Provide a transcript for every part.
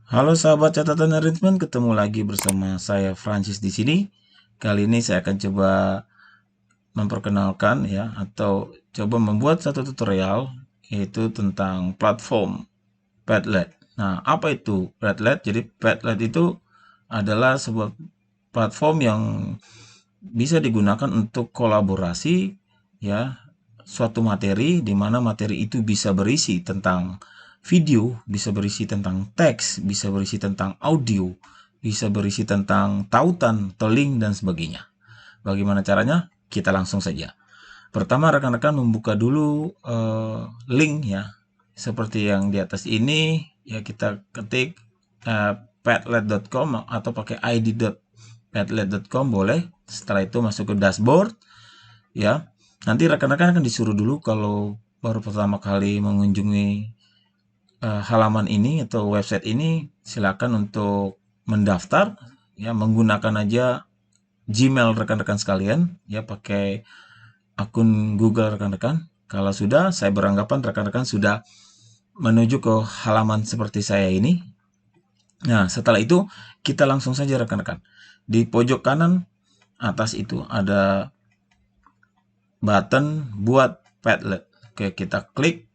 Halo sahabat catatan arrangement, ketemu lagi bersama saya Francis di sini. Kali ini saya akan coba memperkenalkan ya atau coba membuat satu tutorial yaitu tentang platform Padlet. Nah, apa itu Padlet? Jadi Padlet itu adalah sebuah platform yang bisa digunakan untuk kolaborasi ya suatu materi di mana materi itu bisa berisi tentang video, bisa berisi tentang teks, bisa berisi tentang audio, bisa berisi tentang tautan, atau link dan sebagainya. Bagaimana caranya? Kita langsung saja. Pertama, rekan-rekan membuka dulu link ya. Seperti yang di atas ini, ya kita ketik padlet.com atau pakai id.padlet.com boleh. Setelah itu masuk ke dashboard ya. Nanti rekan-rekan akan disuruh dulu kalau baru pertama kali mengunjungi halaman ini atau website ini, silakan untuk mendaftar ya, menggunakan aja Gmail rekan-rekan sekalian ya, pakai akun Google rekan-rekan. Kalau sudah, saya beranggapan rekan-rekan sudah menuju ke halaman seperti saya ini. Nah, setelah itu kita langsung saja rekan-rekan. Di pojok kanan atas itu ada button buat Padlet. Oke, kita klik.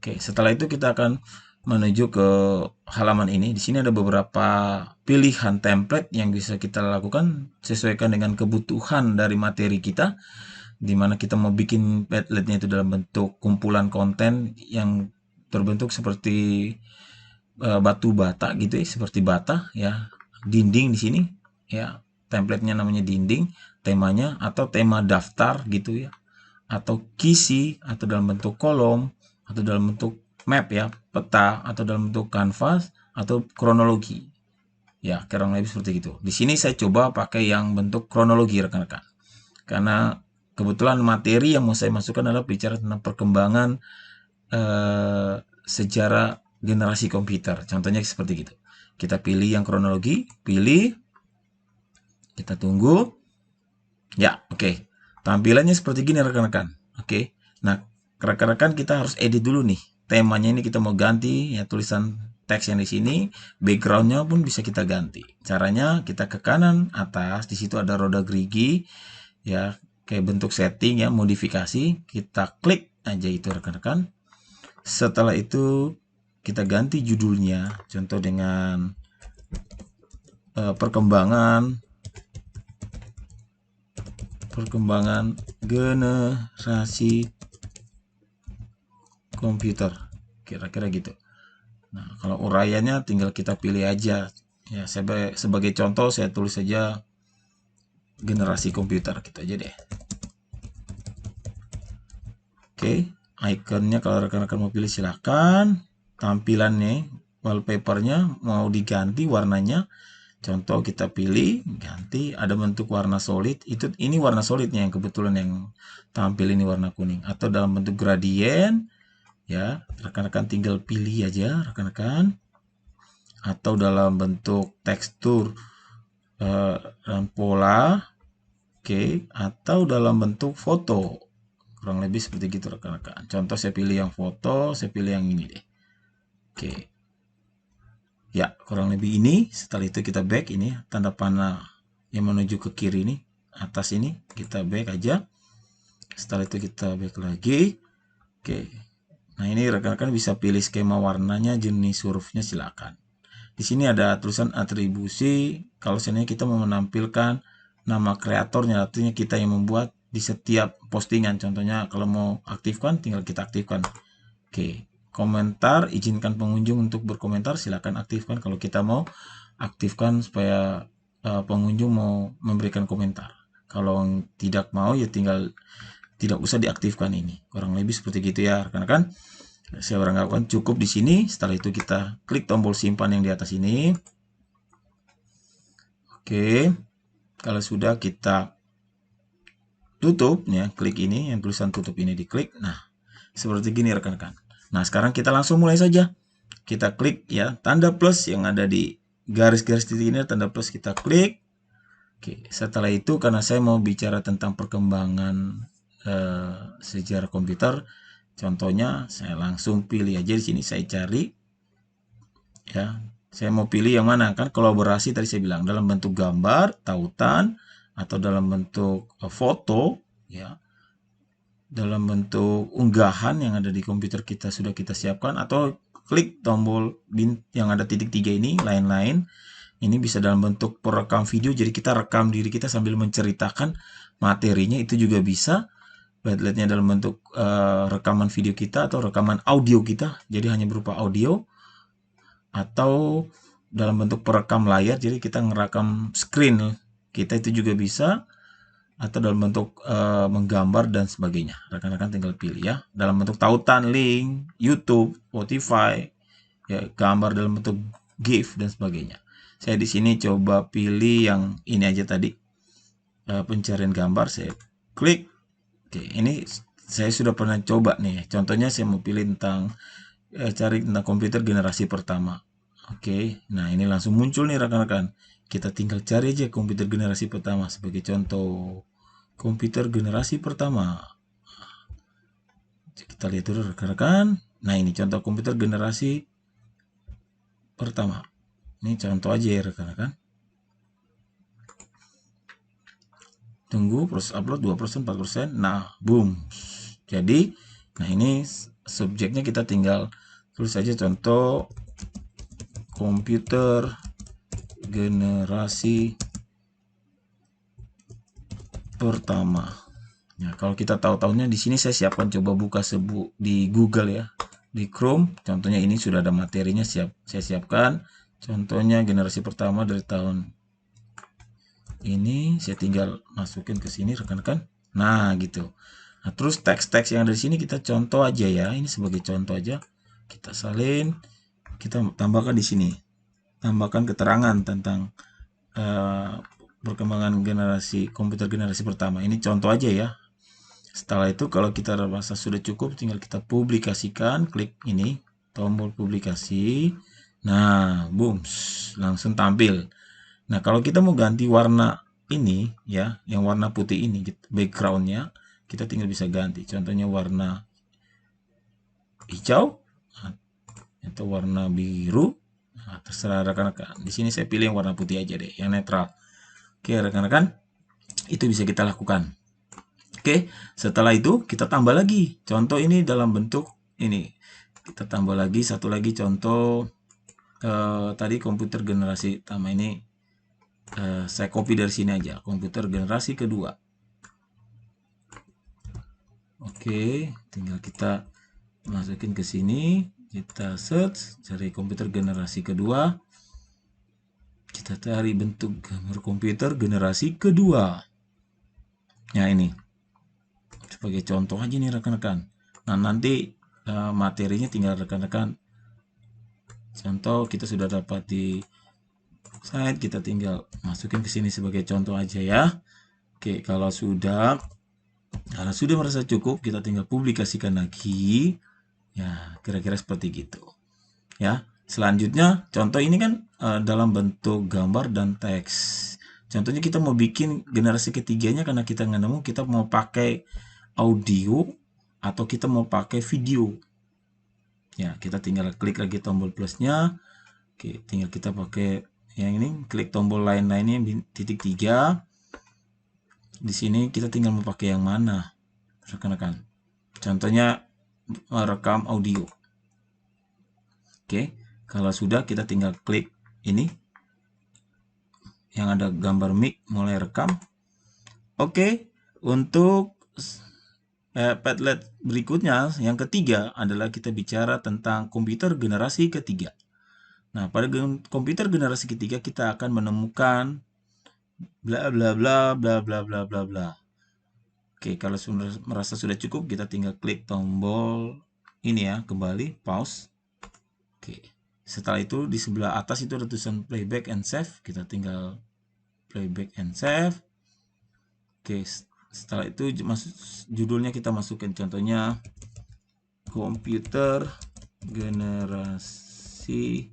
Oke, setelah itu kita akan menuju ke halaman ini. Di sini ada beberapa pilihan template yang bisa kita lakukan sesuaikan dengan kebutuhan dari materi kita, di mana kita mau bikin Padletnya itu dalam bentuk kumpulan konten yang terbentuk seperti batu bata gitu ya, seperti bata ya, dinding di sini ya, templatenya namanya dinding, temanya atau tema daftar gitu ya, atau kisi, atau dalam bentuk kolom, atau dalam bentuk map ya, peta, atau dalam bentuk kanvas, atau kronologi. Ya, kurang lebih seperti itu. Di sini saya coba pakai yang bentuk kronologi rekan-rekan. Karena kebetulan materi yang mau saya masukkan adalah bicara tentang perkembangan sejarah generasi komputer. Contohnya seperti itu. Kita pilih yang kronologi, pilih, kita tunggu. Ya, oke. Tampilannya seperti gini rekan-rekan. Oke. Nah, rekan-rekan kita harus edit dulu nih. Temanya ini kita mau ganti ya, tulisan teks yang di sini, backgroundnya pun bisa kita ganti. Caranya kita ke kanan atas, di situ ada roda gerigi ya, kayak bentuk setting ya, modifikasi. Kita klik aja itu rekan-rekan. Setelah itu kita ganti judulnya, contoh dengan perkembangan perkembangan generasi komputer, kira-kira gitu. Nah, kalau uraiannya tinggal kita pilih aja ya, sebagai contoh saya tulis saja generasi komputer gitu aja deh. Oke, ikonnya kalau rekan-rekan mau pilih silahkan. Tampilannya, wallpapernya mau diganti warnanya, contoh kita pilih ganti, ada bentuk warna solid, itu ini warna solidnya yang kebetulan yang tampil ini warna kuning, atau dalam bentuk gradien ya, rekan-rekan tinggal pilih aja rekan-rekan, atau dalam bentuk tekstur dan pola, oke, atau dalam bentuk foto, kurang lebih seperti gitu rekan-rekan. Contoh saya pilih yang foto, saya pilih yang ini deh. Oke, ya kurang lebih ini. Setelah itu kita back, ini tanda panah yang menuju ke kiri ini, atas ini kita back aja. Setelah itu kita back lagi. Oke, nah ini rekan-rekan bisa pilih skema warnanya, jenis hurufnya silakan. Di sini ada tulisan atribusi. Kalau seandainya kita mau menampilkan nama kreatornya, artinya kita yang membuat di setiap postingan. Contohnya kalau mau aktifkan, tinggal kita aktifkan. Oke, komentar, izinkan pengunjung untuk berkomentar, silakan aktifkan kalau kita mau aktifkan supaya pengunjung mau memberikan komentar. Kalau tidak mau ya tinggal tidak usah diaktifkan ini. Kurang lebih seperti gitu ya rekan-rekan. Saya beranggapan cukup di sini. Setelah itu kita klik tombol simpan yang di atas ini. Oke, kalau sudah kita tutup ya, klik ini, yang tulisan tutup ini diklik. Nah, seperti gini rekan-rekan. Nah, sekarang kita langsung mulai saja. Kita klik ya, tanda plus yang ada di garis-garis titik ini, tanda plus kita klik. Oke, setelah itu karena saya mau bicara tentang perkembangan sejarah komputer, contohnya saya langsung pilih aja di sini, saya cari Ya, saya mau pilih yang mana? Kan kolaborasi tadi saya bilang dalam bentuk gambar, tautan, atau dalam bentuk foto, ya, dalam bentuk unggahan yang ada di komputer kita sudah kita siapkan, atau klik tombol yang ada titik 3 ini, lain-lain. Ini bisa dalam bentuk perekam video, jadi kita rekam diri kita sambil menceritakan materinya, itu juga bisa. Padletnya dalam bentuk rekaman video kita atau rekaman audio kita, jadi hanya berupa audio, atau dalam bentuk perekam layar, jadi kita ngerekam screen kita, itu juga bisa, atau dalam bentuk menggambar dan sebagainya. Rekan-rekan tinggal pilih ya. Dalam bentuk tautan, link, YouTube, Spotify, ya, gambar dalam bentuk GIF dan sebagainya. Saya di sini coba pilih yang ini aja tadi, pencarian gambar. Saya klik. Oke, ini saya sudah pernah coba nih. Contohnya saya mau pilih tentang cari tentang komputer generasi pertama. Oke, nah ini langsung muncul nih rekan-rekan. Kita tinggal cari aja komputer generasi pertama sebagai contoh. Komputer generasi pertama. Kita lihat dulu rekan-rekan. Nah ini contoh komputer generasi pertama. Ini contoh aja ya rekan-rekan. Tunggu proses upload 2%, 4%. Nah, boom. Jadi, nah ini subjeknya kita tinggal tulis saja contoh komputer generasi pertama. Nah, kalau kita tahu tahunnya di sini saya siapkan, coba buka di Google ya. Di Chrome, contohnya ini sudah ada materinya saya siapkan. Contohnya generasi pertama dari tahun ini, saya tinggal masukin ke sini rekan-rekan. Nah, gitu. Nah, terus teks-teks yang ada di sini kita contoh aja ya. Ini sebagai contoh aja. Kita salin, kita tambahkan di sini. Tambahkan keterangan tentang perkembangan komputer generasi pertama. Ini contoh aja ya. Setelah itu kalau kita rasa sudah cukup, tinggal kita publikasikan, klik ini tombol publikasi. Nah, boom, langsung tampil. Nah, kalau kita mau ganti warna ini ya, yang warna putih ini backgroundnya, kita tinggal bisa ganti. Contohnya warna hijau atau warna biru. Nah, terserah rekan-rekan. Di sini saya pilih yang warna putih aja deh, yang netral. Oke, rekan-rekan, itu bisa kita lakukan. Oke, setelah itu kita tambah lagi. Contoh ini dalam bentuk ini. Kita tambah lagi satu lagi contoh tadi komputer generasi pertama ini. Saya copy dari sini aja, komputer generasi kedua. Oke, tinggal kita masukin ke sini. Kita search, cari komputer generasi kedua. Kita cari bentuk gambar komputer generasi kedua. Nah ini, sebagai contoh aja nih rekan-rekan. Nah nanti materinya tinggal rekan-rekan contoh, kita sudah dapat di website, kita tinggal masukin ke sini sebagai contoh aja ya. Oke, kalau sudah merasa cukup, kita tinggal publikasikan lagi. Ya, kira-kira seperti gitu. Ya, selanjutnya contoh ini kan dalam bentuk gambar dan teks. Contohnya kita mau bikin generasi ketiganya karena kita nggak nemu, kita mau pakai audio atau kita mau pakai video. Ya, kita tinggal klik lagi tombol plusnya. Oke, tinggal kita pakai yang ini, klik tombol lain-lainnya titik 3. Di sini kita tinggal mau pakai yang mana, rekan-rekan. Contohnya rekam audio. Oke, kalau sudah kita tinggal klik ini yang ada gambar mic mulai rekam. Oke, untuk Padlet berikutnya yang ketiga adalah kita bicara tentang komputer generasi ketiga. Nah, pada komputer generasi ketiga kita akan menemukan bla bla bla bla bla bla bla bla. Oke, kalau merasa sudah cukup, kita tinggal klik tombol ini ya, kembali pause. Oke, setelah itu di sebelah atas itu ada tulisan playback and save, kita tinggal playback and save. Oke, setelah itu judulnya kita masukkan, contohnya komputer generasi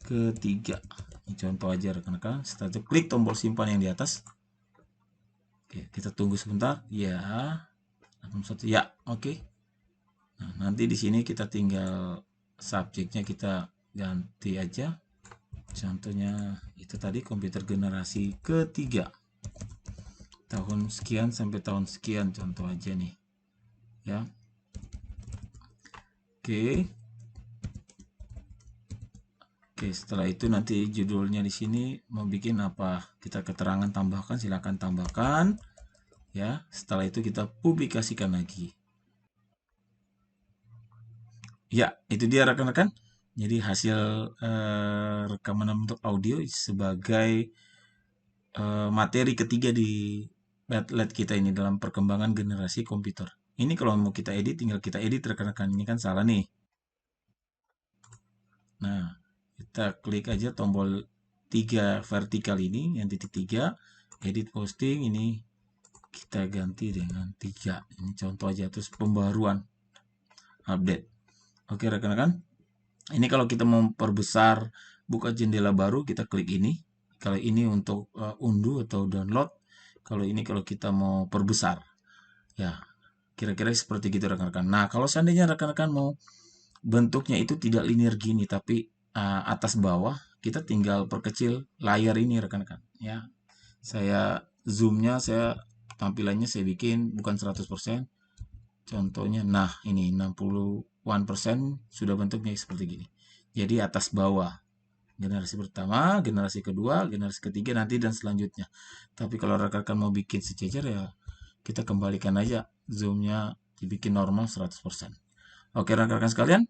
ketiga. Ini contoh aja rekan-rekan. Setelah itu klik tombol simpan yang di atas. Oke, kita tunggu sebentar. Ya, 81 ya, oke. Nah, nanti di sini kita tinggal subjeknya kita ganti aja. Contohnya itu tadi komputer generasi ketiga. Tahun sekian sampai tahun sekian contoh aja nih. Ya. Oke. Oke, setelah itu nanti judulnya di sini mau bikin apa? Kita keterangan tambahkan, silakan tambahkan. Ya, setelah itu kita publikasikan lagi. Ya, itu dia rekan-rekan. Jadi hasil rekaman untuk audio sebagai materi ketiga di lab kita ini dalam perkembangan generasi komputer. Ini kalau mau kita edit, tinggal kita edit rekan-rekan. Ini kan salah nih. Nah, kita klik aja tombol 3 vertikal ini, yang titik 3, edit posting, ini kita ganti dengan 3. Ini contoh aja, terus pembaruan, update. Oke rekan-rekan, ini kalau kita mau perbesar, buka jendela baru, kita klik ini. Kalau ini untuk unduh atau download, kalau ini kalau kita mau perbesar. Ya, kira-kira seperti gitu rekan-rekan. Nah, kalau seandainya rekan-rekan mau bentuknya itu tidak linear gini, tapi atas bawah, kita tinggal perkecil layar ini rekan-rekan. Ya, saya zoomnya, saya tampilannya saya bikin bukan 100%. Contohnya, nah ini 60% sudah bentuknya seperti gini. Jadi atas bawah. Generasi pertama, generasi kedua, generasi ketiga nanti dan selanjutnya. Tapi kalau rekan-rekan mau bikin sejajar ya kita kembalikan aja zoomnya dibikin normal 100%. Oke rekan-rekan sekalian,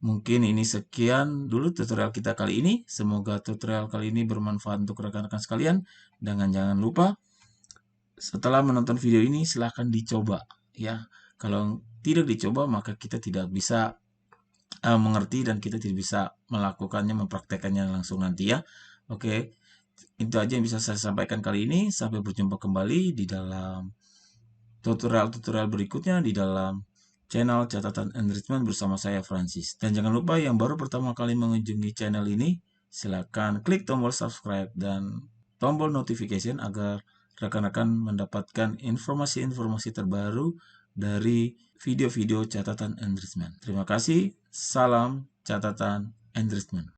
mungkin ini sekian dulu tutorial kita kali ini. Semoga tutorial kali ini bermanfaat untuk rekan-rekan sekalian. Dan jangan lupa setelah menonton video ini silahkan dicoba ya. Kalau tidak dicoba maka kita tidak bisa mengerti dan kita tidak bisa melakukannya, mempraktekannya langsung nanti ya. Oke, itu aja yang bisa saya sampaikan kali ini. Sampai berjumpa kembali di dalam tutorial-tutorial berikutnya di dalam channel Catatan Enrichment bersama saya Francis. Dan jangan lupa yang baru pertama kali mengunjungi channel ini, silakan klik tombol subscribe dan tombol notification agar rekan-rekan mendapatkan informasi-informasi terbaru dari video-video Catatan Enrichment. Terima kasih, salam Catatan Enrichment.